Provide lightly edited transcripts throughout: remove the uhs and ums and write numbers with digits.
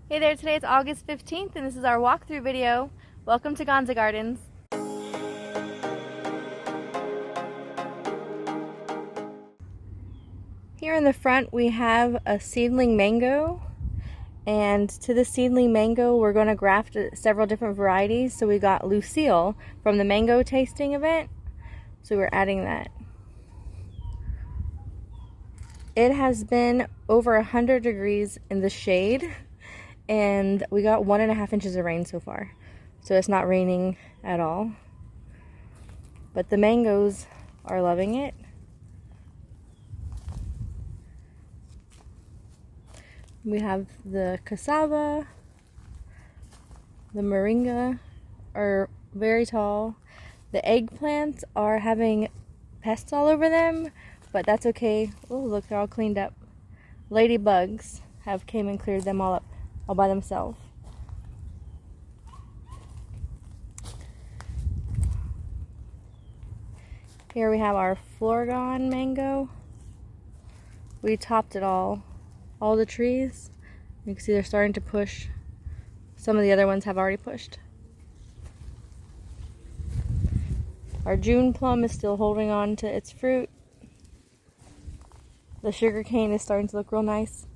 Hey there, today it's August 15th and this is our walkthrough video. Welcome to Gonza Gardens. Here in the front we have a seedling mango, and to the seedling mango we're going to graft several different varieties. So we got Lucille from the mango tasting event, so we're adding that. It has been over 100 degrees in the shade, and we got 1.5 inches of rain so far. So it's not raining at all. But the mangoes are loving it. We have the cassava, the moringa are very tall. The eggplants are having pests all over them, but that's okay. Oh, look, they're all cleaned up. Ladybugs have came and cleared them all up all by themselves. Here we have our Floragon mango. We topped it all the trees. You can see they're starting to push. Some of the other ones have already pushed. Our June plum is still holding on to its fruit. The sugar cane is starting to look real nice.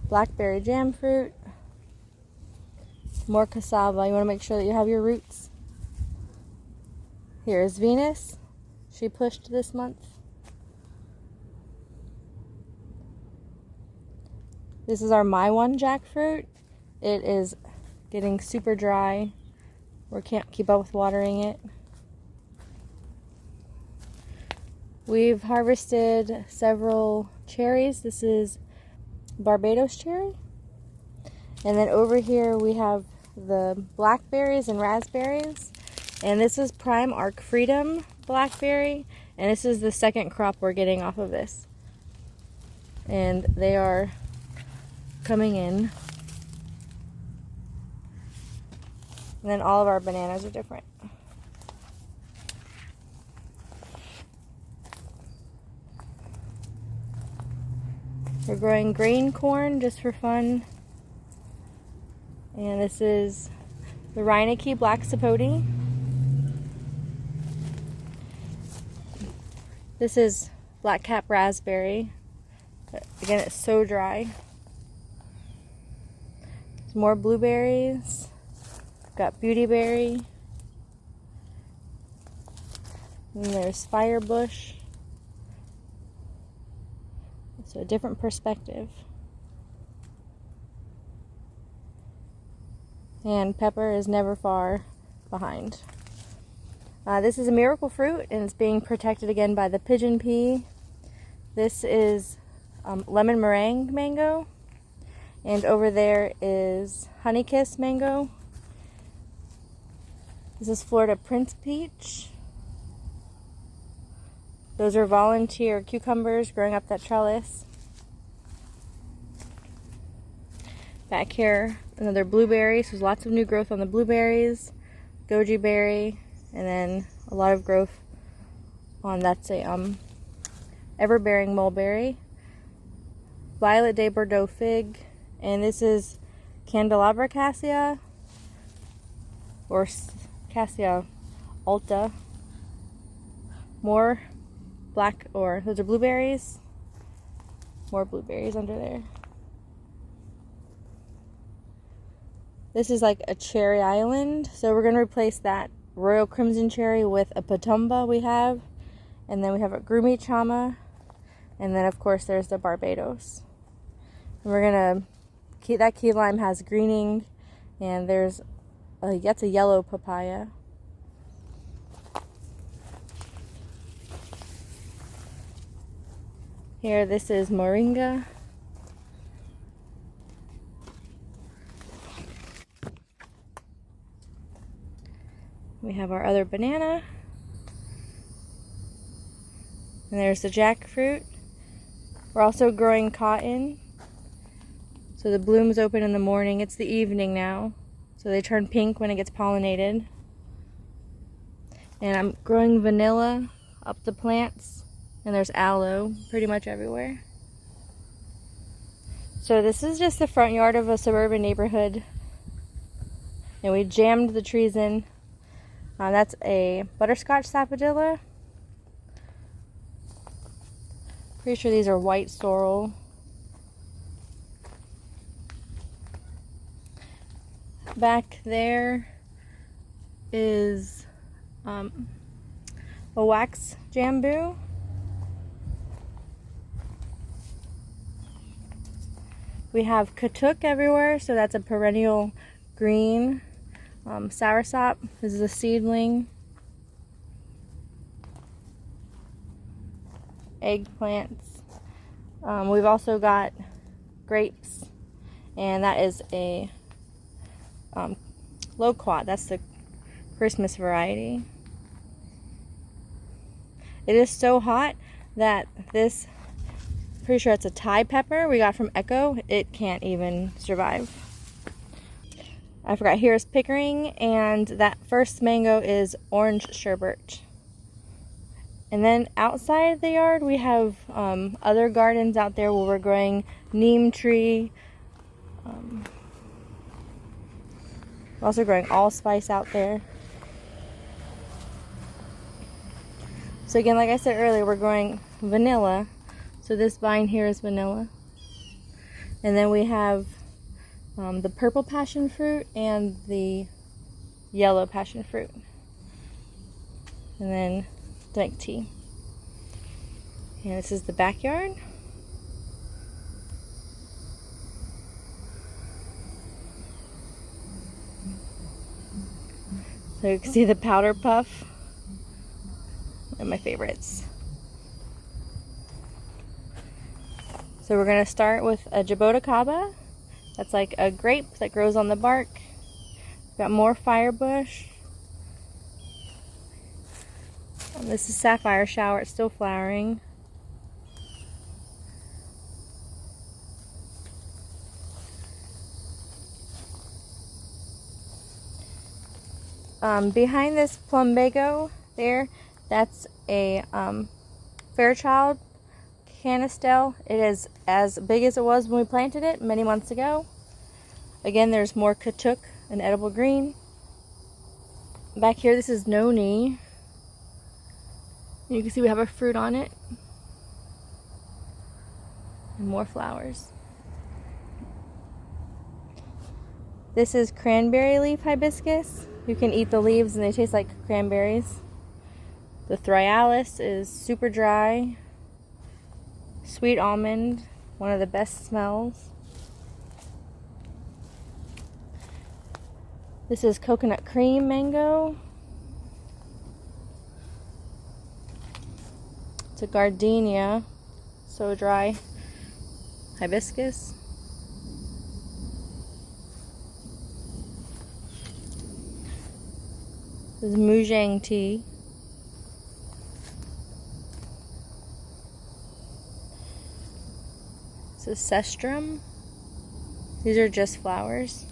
Blackberry jam fruit. More cassava. You want to make sure that you have your roots. Here is Venus. She pushed this month. This is our My One jackfruit. It is getting super dry. We can't keep up with watering it. We've harvested several cherries. This is Barbados cherry. And then over here we have the blackberries and raspberries. And this is Prime Arc Freedom blackberry. And this is the second crop we're getting off of this. And they are coming in. And then all of our bananas are different. We're growing green corn just for fun. And this is the Reineke black sapote. This is black cap raspberry. Again, it's so dry. Some more blueberries. Got beautyberry. And there's Firebush. So a different perspective. And pepper is never far behind. This is a miracle fruit, and it's being protected again by the pigeon pea. This is lemon meringue mango. And over there is honey kiss mango. This is Florida Prince peach. Those are volunteer cucumbers growing up that trellis. Back here, another blueberry. So there's lots of new growth on the blueberries. Goji berry, and then a lot of growth on that's a everbearing mulberry. Violet de Bordeaux fig, and this is Candelabra Cassia or Cassia alta. More black, or those are blueberries. More blueberries under there. This is like a cherry island, so we're going to replace that Royal Crimson cherry with a Patumba we have. And then we have a Grumi Chama. And then of course there's the Barbados. And we're going to, that key lime has greening, and that's a yellow papaya. Here, this is Moringa. We have our other banana. And there's the jackfruit. We're also growing cotton. So the blooms open in the morning. It's the evening now. So they turn pink when it gets pollinated. And I'm growing vanilla up the plants. And there's aloe pretty much everywhere. So this is just the front yard of a suburban neighborhood, and we jammed the trees in. That's a butterscotch sapodilla. Pretty sure these are white sorrel. Back there is a wax jambu. We have katuk everywhere, so that's a perennial green. Soursop, this is a seedling. Eggplants. We've also got grapes, and that is a loquat. That's the Christmas variety. It is so hot that this, pretty sure it's a Thai pepper we got from Echo, it can't even survive. I forgot, here's Pickering, and that first mango is orange sherbet. And then outside the yard we have other gardens out there where we're growing neem tree. We're also growing allspice out there. So again, like I said earlier, we're growing vanilla. So this vine here is vanilla. And then we have the purple passion fruit and the yellow passion fruit. And then drink tea. And this is the backyard. So you can see the powder puff. One of my favorites. So we're going to start with a jaboticaba. That's like a grape that grows on the bark. We've got more firebush. And this is Sapphire Shower. It's still flowering. Behind this Plumbego there, that's a Fairchild canistel. It is as big as it was when we planted it many months ago. Again, there's more katuk, an edible green. Back here, this is Noni. You can see we have a fruit on it. And more flowers. This is cranberry leaf hibiscus. You can eat the leaves and they taste like cranberries. The Thryallis is super dry. Sweet almond, one of the best smells. This is coconut cream mango. It's a gardenia, so dry. Hibiscus. This is Mujang tea. This is Cestrum. These are just flowers.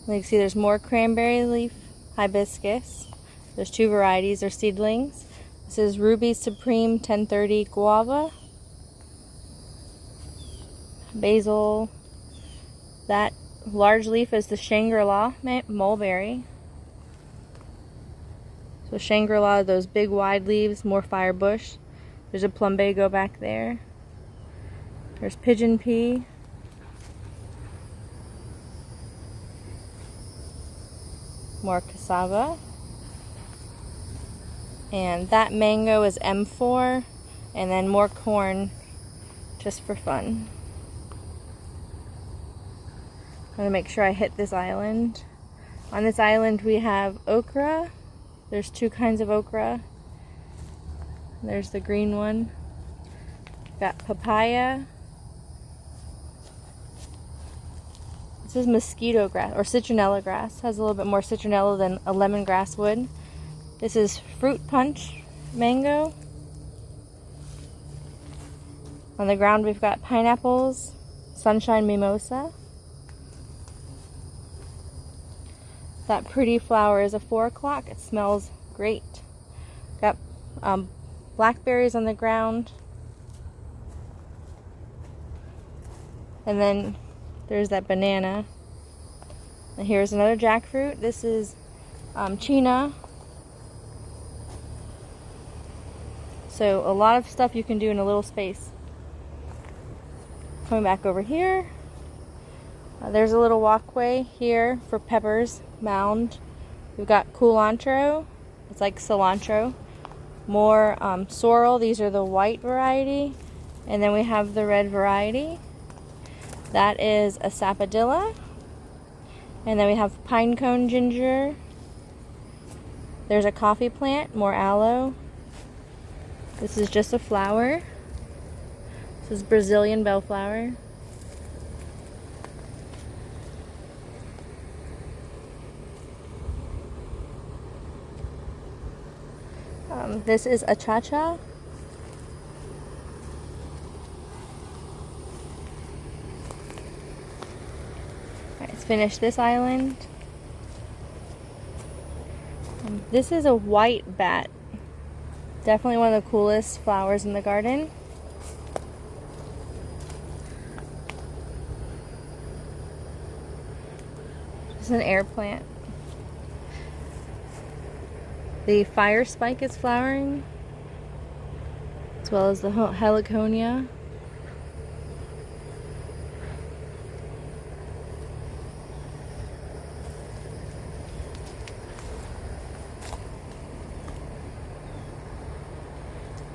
You can see there's more cranberry leaf hibiscus. There's two varieties, they're seedlings. This is Ruby Supreme 1030 guava. Basil. That large leaf is the Shangri-La mulberry. So Shangri-La, those big wide leaves, more firebush. There's a Plumbego back there. There's pigeon pea. More cassava. And that mango is M4. And then more corn just for fun. I'm going to make sure I hit this island. On this island we have okra. There's two kinds of okra. There's the green one. Got papaya. This is mosquito grass, or citronella grass. Has a little bit more citronella than a lemongrass would. This is fruit punch mango. On the ground we've got pineapples, sunshine mimosa. That pretty flower is a 4 o'clock. It smells great. Got blackberries on the ground. And then there's that banana. And here's another jackfruit. This is China. So a lot of stuff you can do in a little space. Coming back over here, there's a little walkway here for peppers, mound. We've got culantro, it's like cilantro. More sorrel, these are the white variety. And then we have the red variety. That is a sapodilla. And then we have pine cone ginger. There's a coffee plant, more aloe. This is just a flower. This is Brazilian bellflower. This is a cha-cha. Let's finish this island. This is a white bat. Definitely one of the coolest flowers in the garden. This is an air plant. The Firespike is flowering, as well as the Heliconia.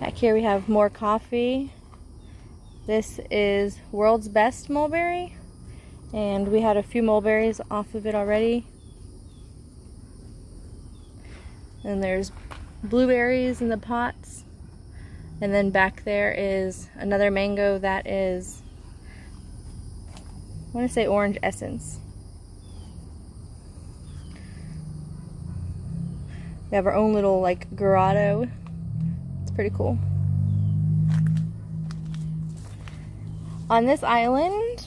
Back here we have more coffee. This is World's Best mulberry, and we had a few mulberries off of it already. And there's blueberries in the pots. And then back there is another mango that is, I want to say orange essence. We have our own little like grotto. It's pretty cool. On this island,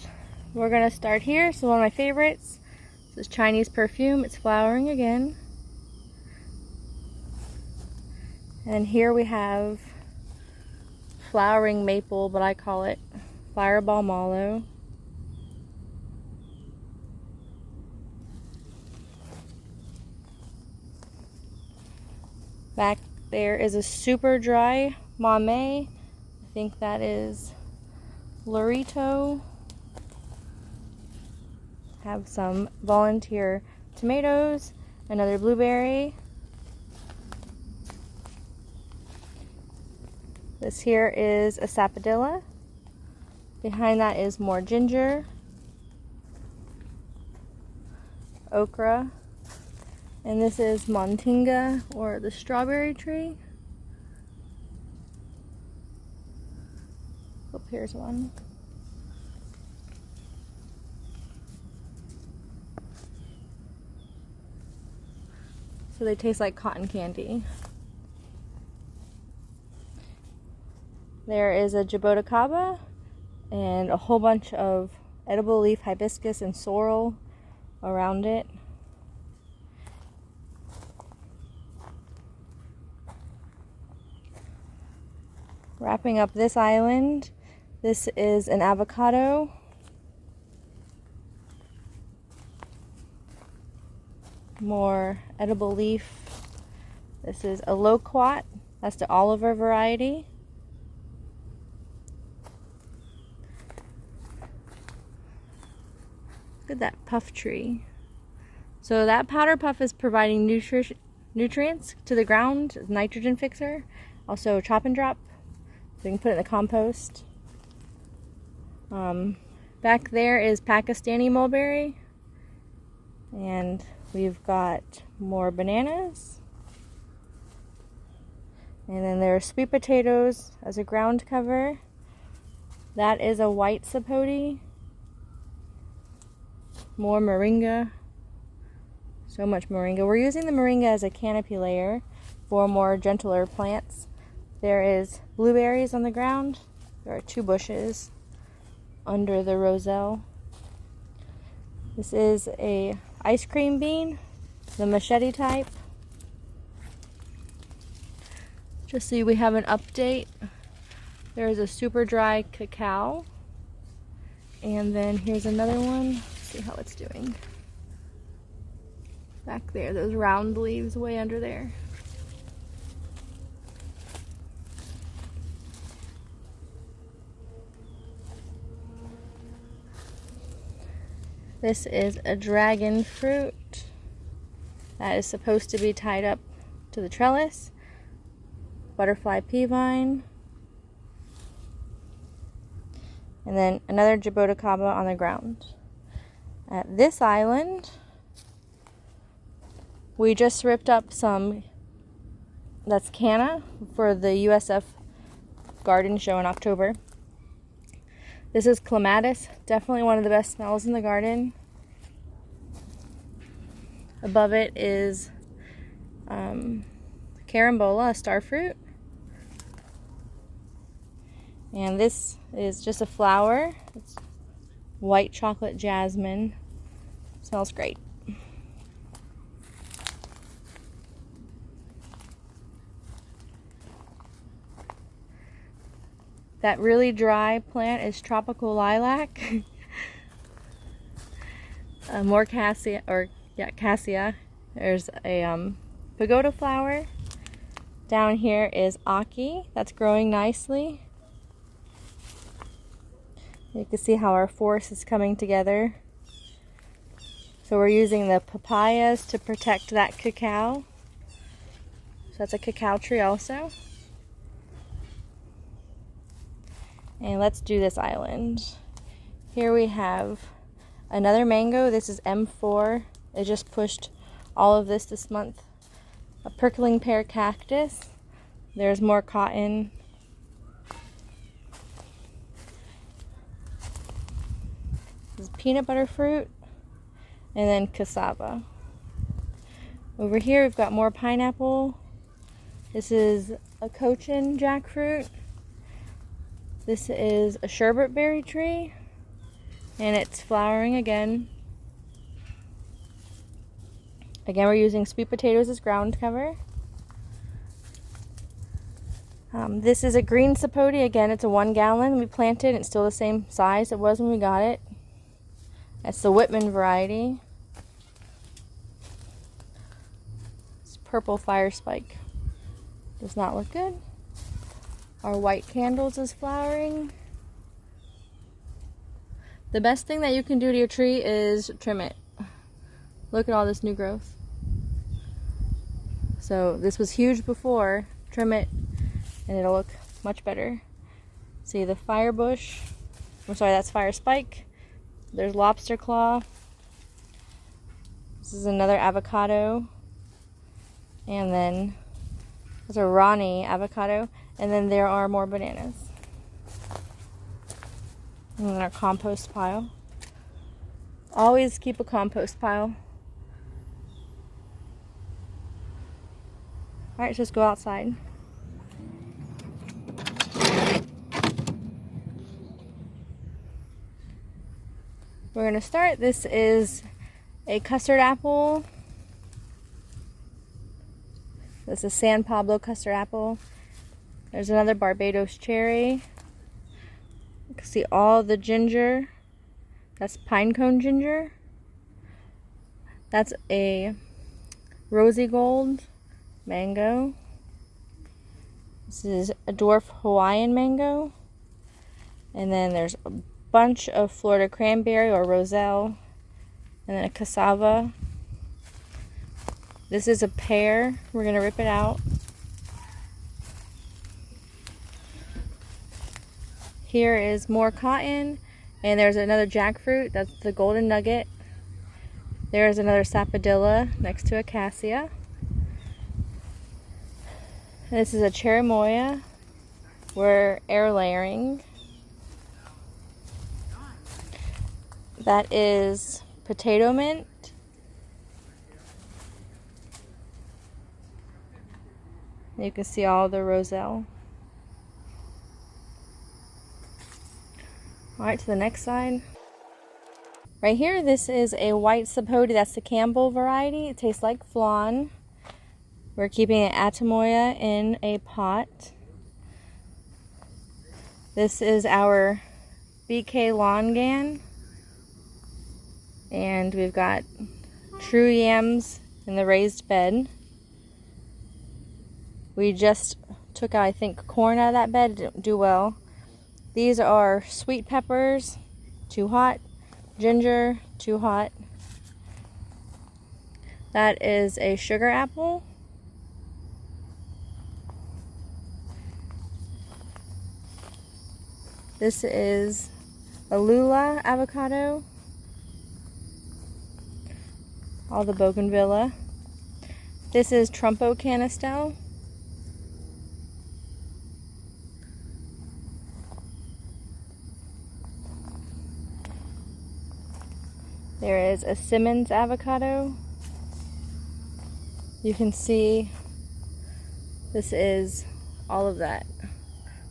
we're going to start here. So one of my favorites, this is Chinese Perfume. It's flowering again. And here we have flowering maple, but I call it Fireball Mallow. Back there is a super dry Mame. I think that is Liriope. Have some volunteer tomatoes, another blueberry. This here is a sapodilla. Behind that is more ginger, okra, and this is Moringa, or the strawberry tree. Oh, here's one. So they taste like cotton candy. There is a jaboticaba and a whole bunch of edible leaf hibiscus and sorrel around it. Wrapping up this island, this is an avocado. More edible leaf. This is a loquat. That's the Oliver variety. Look at that puff tree. So that powder puff is providing nutrients to the ground, nitrogen fixer. Also chop and drop, so you can put it in the compost. Back there is Pakistani mulberry. And we've got more bananas. And then there are sweet potatoes as a ground cover. That is a white sapote. More moringa. So much moringa. We're using the moringa as a canopy layer for more gentler plants. There is blueberries on the ground. There are 2 bushes under the roselle. This is a ice cream bean, the machete type. Just so we have an update, there is a super dry cacao. And then here's another one. Let's see how it's doing. Back there, those round leaves way under there. This is a dragon fruit that is supposed to be tied up to the trellis. Butterfly pea vine. And then another jaboticaba on the ground. At this island, we just ripped up some, that's canna for the USF garden show in October. This is Clematis, definitely one of the best smells in the garden. Above it is carambola, a star fruit. And this is just a flower. It's white chocolate jasmine. Smells great. That really dry plant is tropical lilac. More cassia, cassia. There's a pagoda flower. Down here is aki. That's growing nicely. You can see how our forest is coming together. So we're using the papayas to protect that cacao. So that's a cacao tree also. And let's do this island. Here we have another mango. This is M4. It just pushed all of this month. A prickling pear cactus. There's more cotton. This is peanut butter fruit. And then cassava. Over here we've got more pineapple. This is a cochin jackfruit. This is a Sherbert Berry tree, and it's flowering again. Again, we're using sweet potatoes as ground cover. This is a green sapote. Again, it's a 1 gallon. We planted, and it's still the same size it was when we got it. That's the Whitman variety. It's purple Firespike. Does not look good. Our white candles is flowering. The best thing that you can do to your tree is trim it. Look at all this new growth. So this was huge before. Trim it and it'll look much better. See the Firebush. I'm sorry, that's Firespike. There's Lobster Claw. This is another avocado. And then there's a Ronnie avocado. And then there are more bananas. And then our compost pile. Always keep a compost pile. Alright, so let's go outside. We're going to start. This is a custard apple. This is San Pablo custard apple. There's another Barbados cherry. You can see all the ginger. That's pinecone ginger. That's a rosy gold mango. This is a dwarf Hawaiian mango. And then there's a bunch of Florida cranberry or roselle. And then a cassava. This is a pear. We're going to rip it out. Here is more cotton, and there's another jackfruit. That's the golden nugget. There's another sapodilla next to a cassia. This is a cherimoya. We're air layering. That is potato mint. You can see all the roselle. Alright, to the next side. Right here, this is a white sapote. That's the Campbell variety. It tastes like flan. We're keeping an atamoya in a pot. This is our BK longan. And we've got true yams in the raised bed. We just took out, I think, corn out of that bed. It didn't do well. These are sweet peppers, too hot. Ginger, too hot. That is a sugar apple. This is a Lula avocado. All the Bougainvillea. This is Trumpo canistel. There is a Simmons avocado. You can see this is all of that.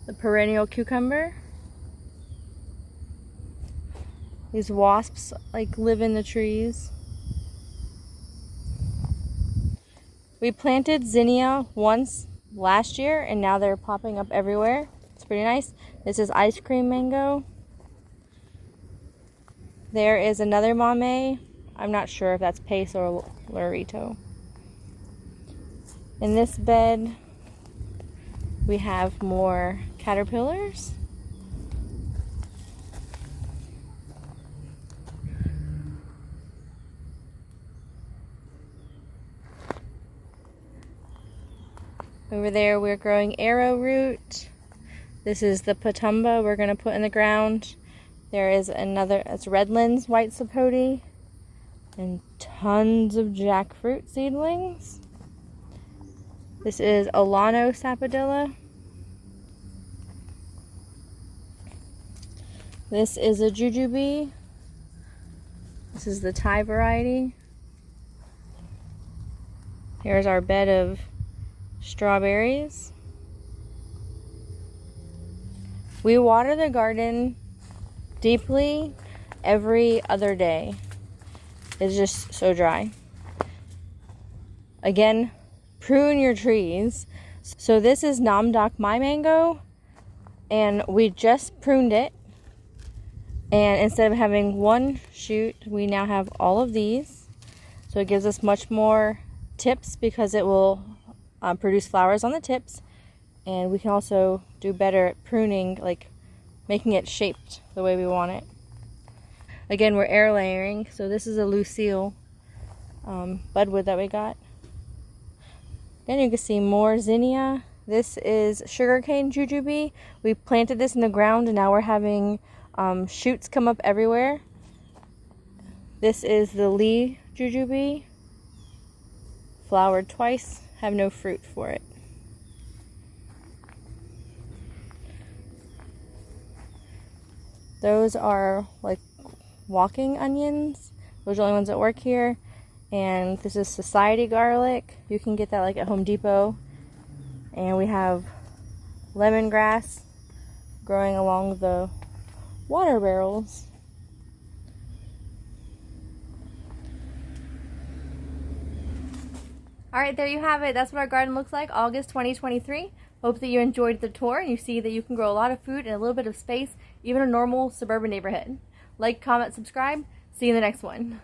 The perennial cucumber. These wasps like live in the trees. We planted zinnia once last year and now they're popping up everywhere. It's pretty nice. This is ice cream mango. There is another mame. I'm not sure if that's Pace or Liriope. In this bed, we have more caterpillars. Over there, we're growing arrowroot. This is the patumba we're going to put in the ground. There is another, it's Redlands white sapote, and tons of jackfruit seedlings. This is Alano sapodilla. This is a jujube. This is the Thai variety. Here's our bed of strawberries. We water the garden deeply every other day. It's just so dry. Again, prune your trees. So this is Namdok my mango, and we just pruned it, and instead of having one shoot, we now have all of these. So it gives us much more tips because it will produce flowers on the tips, and we can also do better at pruning, like making it shaped the way we want it. Again, we're air layering, so this is a Lucille budwood that we got. Then you can see more zinnia. This is sugarcane jujube. We planted this in the ground and now we're having shoots come up everywhere. This is the Lee jujube. Flowered twice, have no fruit for it. Those are like walking onions. Those are the only ones that work here. And this is Society garlic. You can get that like at Home Depot. And we have lemongrass growing along the water barrels. Alright, there you have it. That's what our garden looks like August 2023. Hope that you enjoyed the tour and you see that you can grow a lot of food in a little bit of space, even a normal suburban neighborhood. Like, comment, subscribe. See you in the next one.